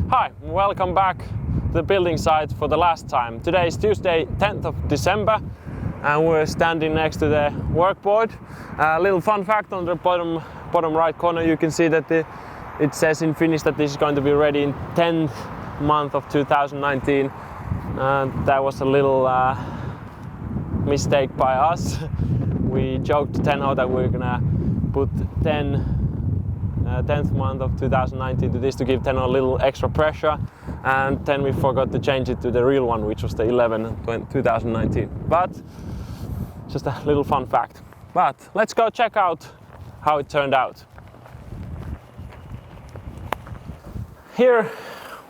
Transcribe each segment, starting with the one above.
Hi, welcome back to the building site for the last time. Today is Tuesday, 10th of December, and we're standing next to the workboard. A little fun fact: on the bottom right corner you can see that it says in Finnish that this is going to be ready in 10th month of 2019. That was a little mistake by us. We joked to Tenho that we're gonna put 10th month of 2019 to this to give Tenho a little extra pressure, and then we forgot to change it to the real one, which was the 2019. But just a little fun fact. But let's go check out how it turned out. Here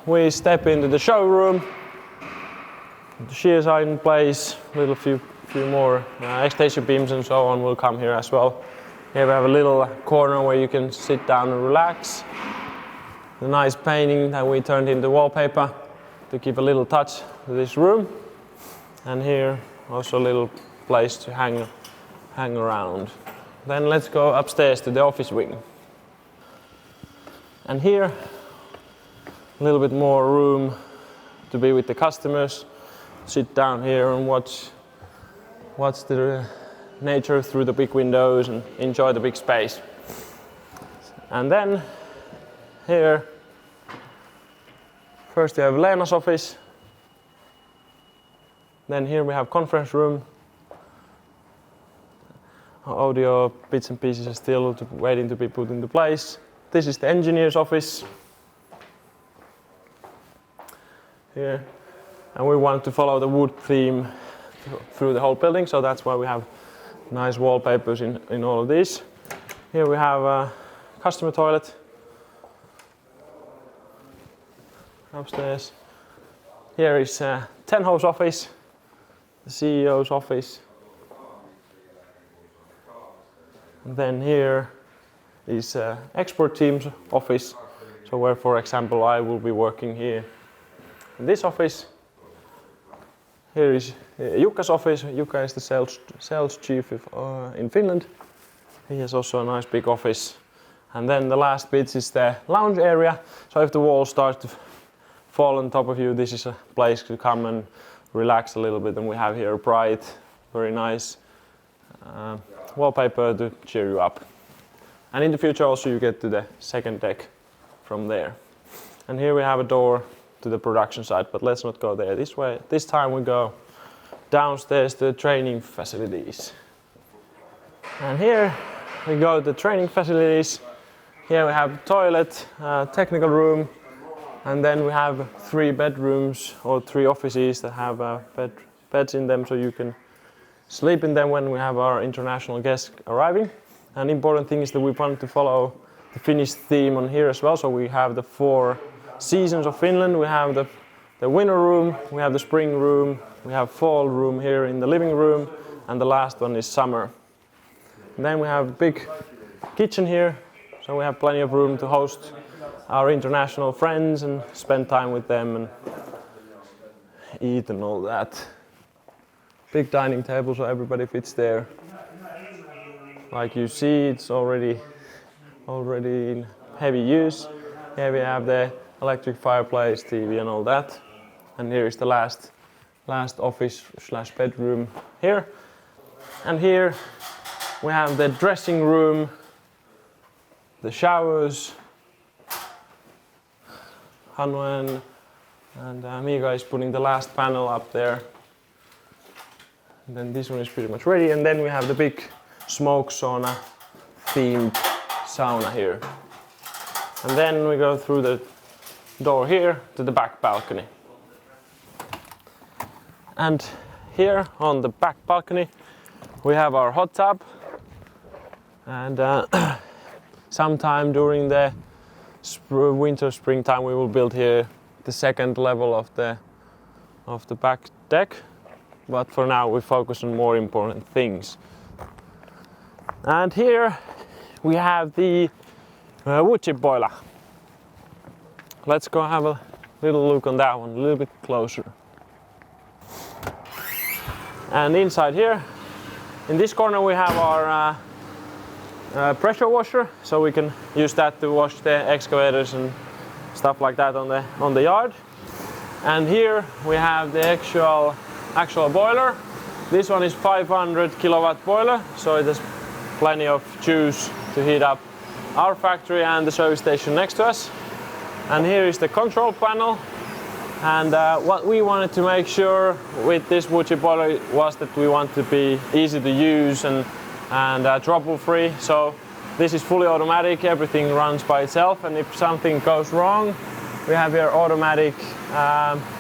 we step into the showroom. The shears are in place, little few more extension beams and so on will come here as well. Here we have a little corner where you can sit down and relax. The nice painting that we turned into wallpaper to give a little touch to this room. And here also a little place to hang around. Then let's go upstairs to the office wing. And here a little bit more room to be with the customers. Sit down here and watch the nature through the big windows and enjoy the big space. And then here, first you have Leena's office. Then here we have conference room. Audio bits and pieces are still waiting to be put into place. This is the engineer's office. Here. And we want to follow the wood theme through the whole building, so that's why we have nice wallpapers in all of these. Here we have a customer toilet upstairs. Here is Tenho's office, the CEO's office. And then here is export team's office, so where, for example, I will be working here in this office. Here is Jukka's office. Jukka is the sales chief in Finland. He has also a nice big office. And then the last bit is the lounge area. So if the walls start to fall on top of you, this is a place to come and relax a little bit. And we have here a bright, very nice wallpaper to cheer you up. And in the future also you get to the second deck from there. And here we have a door to the production site, but let's not go there this way. This time we go downstairs to the training facilities. And here we go to the training facilities. Here we have toilet, technical room, and then we have 3 bedrooms or 3 offices that have beds in them, so you can sleep in them when we have our international guests arriving. And important thing is that we want to follow the Finnish theme on here as well, so we have the 4 seasons of Finland. We have the winter room, we have the spring room, we have fall room here in the living room, and the last one is summer. And then we have a big kitchen here, so we have plenty of room to host our international friends and spend time with them and eat and all that. Big dining table so everybody fits there. Like you see, it's already in heavy use. Here we have the electric fireplace, TV and all that. And here is the last office / bedroom here. And here we have the dressing room, the showers. Hannu and Mika is putting the last panel up there. And then this one is pretty much ready. And then we have the big smoke sauna themed sauna here. And then we go through the door here to the back balcony. And here on the back balcony we have our hot tub, and sometime during the winter springtime we will build here the second level of the back deck, but for now we focus on more important things. And here we have the Woodchip Boiler. Let's go have a little look on that one, a little bit closer. And inside here, in this corner we have our pressure washer, so we can use that to wash the excavators and stuff like that on the yard. And here we have the actual boiler. This one is 500 kilowatt boiler, so it has plenty of juice to heat up our factory and the service station next to us. And here is the control panel. And what we wanted to make sure with this Woodchip boiler was that we want to be easy to use and trouble-free. So this is fully automatic, everything runs by itself, and if something goes wrong, we have here automatic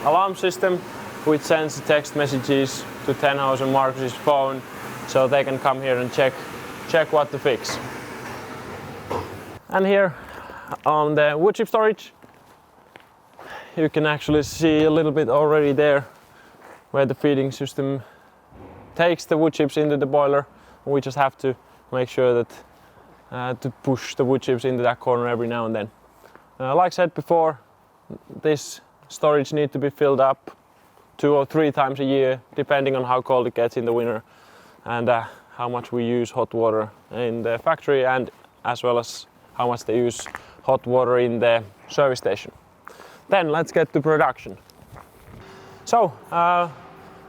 alarm system which sends text messages to Tehdas and Marcus's phone, so they can come here and check what to fix. And here on the Woodchip Storage, you can actually see a little bit already there where the feeding system takes the wood chips into the boiler. We just have to make sure that to push the wood chips into that corner every now and then. Like I said before, this storage needs to be filled up 2 or 3 times a year, depending on how cold it gets in the winter and how much we use hot water in the factory, and as well as how much they use hot water in the service station. Then let's get to production. So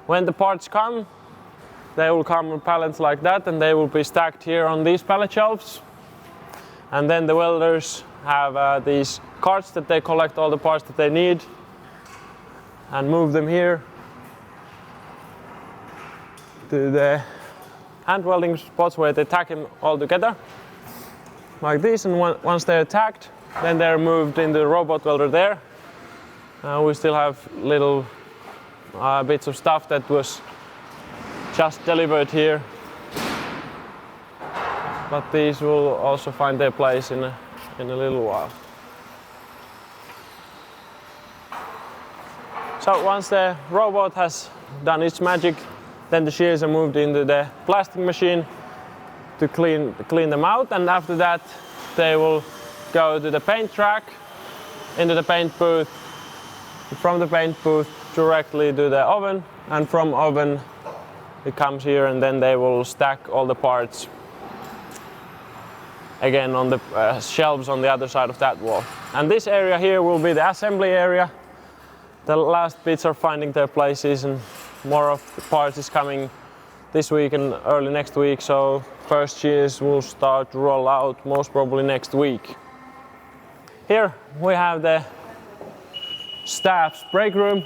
when the parts come, they will come in pallets like that, and they will be stacked here on these pallet shelves. And then the welders have these carts that they collect all the parts that they need and move them here to the hand welding spots where they tack them all together like this. And once they're tacked, then they're moved in the robot welder there. We still have little bits of stuff that was just delivered here, but these will also find their place in a little while. So once the robot has done its magic, then the shears are moved into the plastic machine to clean them out, and after that they will go to the paint track, into the paint booth, from the paint booth directly to the oven, and from oven it comes here, and then they will stack all the parts again on the shelves on the other side of that wall. And this area here will be the assembly area. The last bits are finding their places, and more of the parts is coming this week and early next week, so first shears will start to roll out most probably next week. Here we have the staff's break room.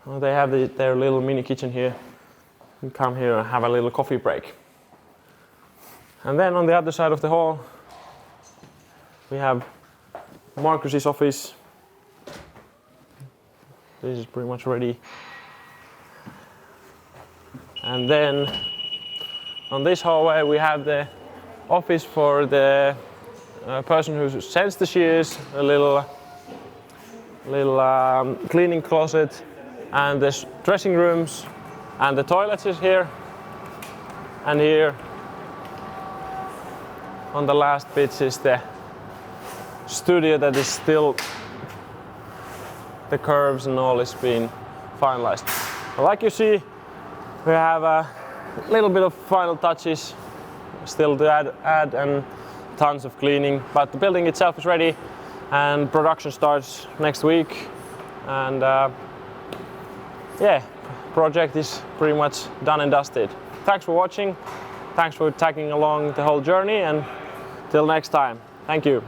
Well, they have their little mini kitchen here. You come here and have a little coffee break. And then on the other side of the hall, we have Marcus's office. This is pretty much ready. And then on this hallway we have the office for the person who sends the shears, a little cleaning closet, and the dressing rooms, and the toilets is here. And here on the last bits is the studio that is still, the curves and all is being finalized. Like you see, we have a little bit of final touches still to add and tons of cleaning, but the building itself is ready and production starts next week. And yeah, project is pretty much done and dusted. Thanks for watching, thanks for tagging along the whole journey, and till next time, thank you.